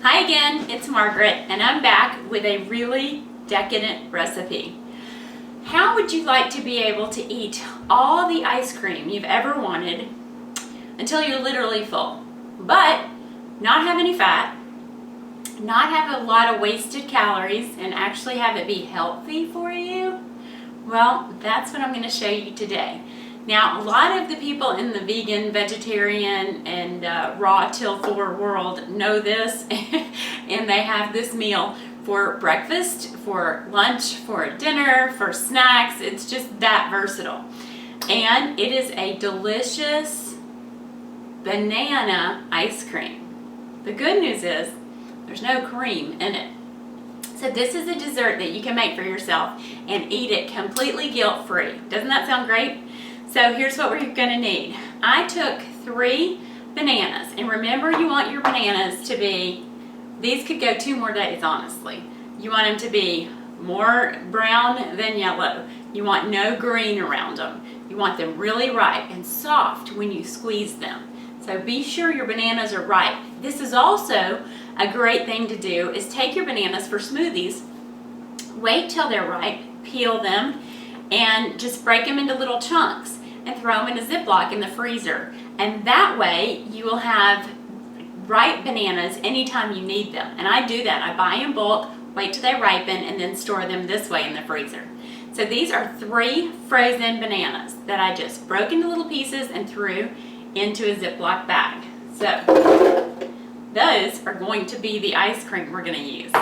Hi again, it's Margaret, and I'm back with a really decadent recipe. How would you like to be able to eat all the ice cream you've ever wanted until you're literally full, but not have any fat, not have a lot of wasted calories, and actually have it be healthy for you? Well, that's what I'm going to show you today. Now, a lot of the people in the vegan, vegetarian, and raw till 4 world know this, and they have this meal for breakfast, for lunch, for dinner, for snacks. It's just that versatile. And it is a delicious banana ice cream. The good news is there's no cream in it. So this is a dessert that you can make for yourself and eat it completely guilt-free. Doesn't that sound great? So here's what we're going to need. I took 3 bananas, and remember, you want your bananas to be, these could go 2 more days, honestly. You want them to be more brown than yellow. You want no green around them. You want them really ripe and soft when you squeeze them. So be sure your bananas are ripe. This is also a great thing to do, is take your bananas for smoothies, wait till they're ripe, peel them, and just break them into little chunks and throw them in a Ziploc in the freezer. And that way you will have ripe bananas anytime you need them. And I do that. I buy in bulk, wait till they ripen, and then store them this way in the freezer. So these are 3 frozen bananas that I just broke into little pieces and threw into a Ziploc bag. So those are going to be the ice cream we're going to use.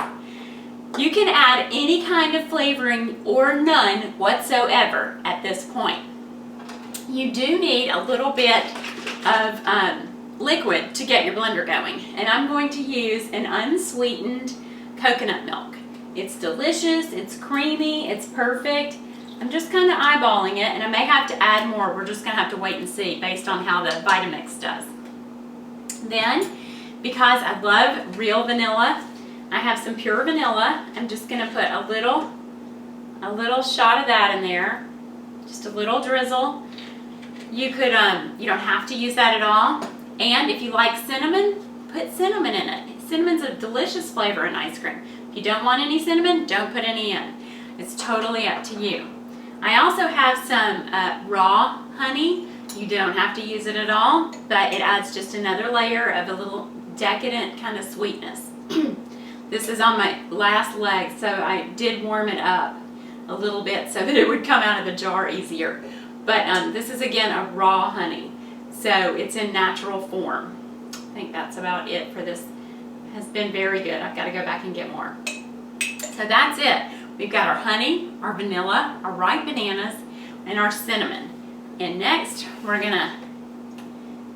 You can add any kind of flavoring or none whatsoever at this point. You do need a little bit of liquid to get your blender going, and I'm going to use an unsweetened coconut milk. It's delicious, it's creamy, it's perfect. I'm just kind of eyeballing it, and I may have to add more. We're just going to have to wait and see based on how the Vitamix does. Then, because I love real vanilla, I have some pure vanilla. I'm just going to put a little shot of that in there, just a little drizzle. You could, you don't have to use that at all. And if you like cinnamon, put cinnamon in it. Cinnamon's a delicious flavor in ice cream. If you don't want any cinnamon, don't put any in. It's totally up to you. I also have some raw honey. You don't have to use it at all, but it adds just another layer of a little decadent kind of sweetness. This is on my last leg, so I did warm it up a little bit so that it would come out of the jar easier. But this is, again, a raw honey, so it's in natural form. I think that's about it for this. It has been very good. I've got to go back and get more. So that's it. We've got our honey, our vanilla, our ripe bananas, and our cinnamon. And next, we're going to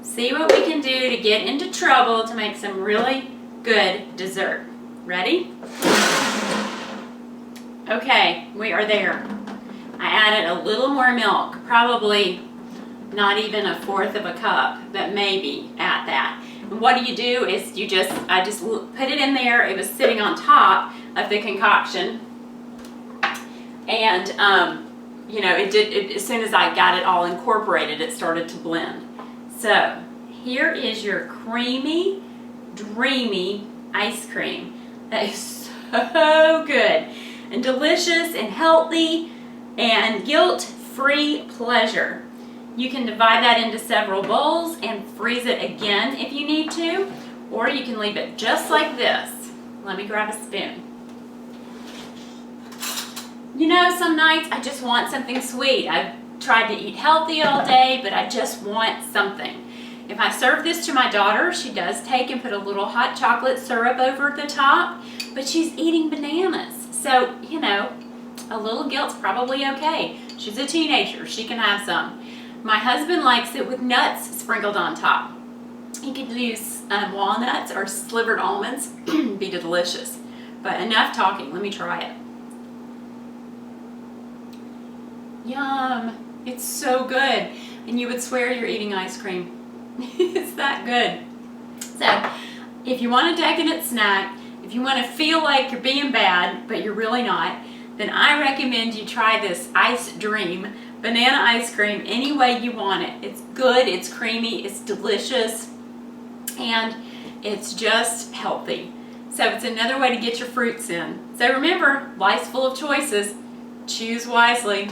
see what we can do to get into trouble to make some really good dessert. Ready? Okay, we are there. I added a little more milk, probably not even 1/4 of a cup, but maybe at that. And what you do is I just put it in there. It was sitting on top of the concoction, and you know, as soon as I got it all incorporated, it started to blend. So here is your creamy, dreamy ice cream that is so good and delicious and healthy and guilt-free pleasure. You can divide that into several bowls and freeze it again if you need to, or you can leave it just like this. Let me grab a spoon. You know, some nights I just want something sweet. I've tried to eat healthy all day, but I just want something. If I serve this to my daughter, she does take and put a little hot chocolate syrup over the top, but she's eating bananas. So, you know, a little guilt's probably okay. She's a teenager. She can have some. My husband likes it with nuts sprinkled on top. You could use walnuts or slivered almonds. Be delicious. But enough talking. Let me try it. Yum. It's so good. And you would swear you're eating ice cream. It's that good. So, if you want a decadent snack, if you want to feel like you're being bad, but you're really not, then I recommend you try this Ice Dream banana ice cream any way you want it. It's good, it's creamy, it's delicious, and it's just healthy. So it's another way to get your fruits in. So remember, life's full of choices. Choose wisely.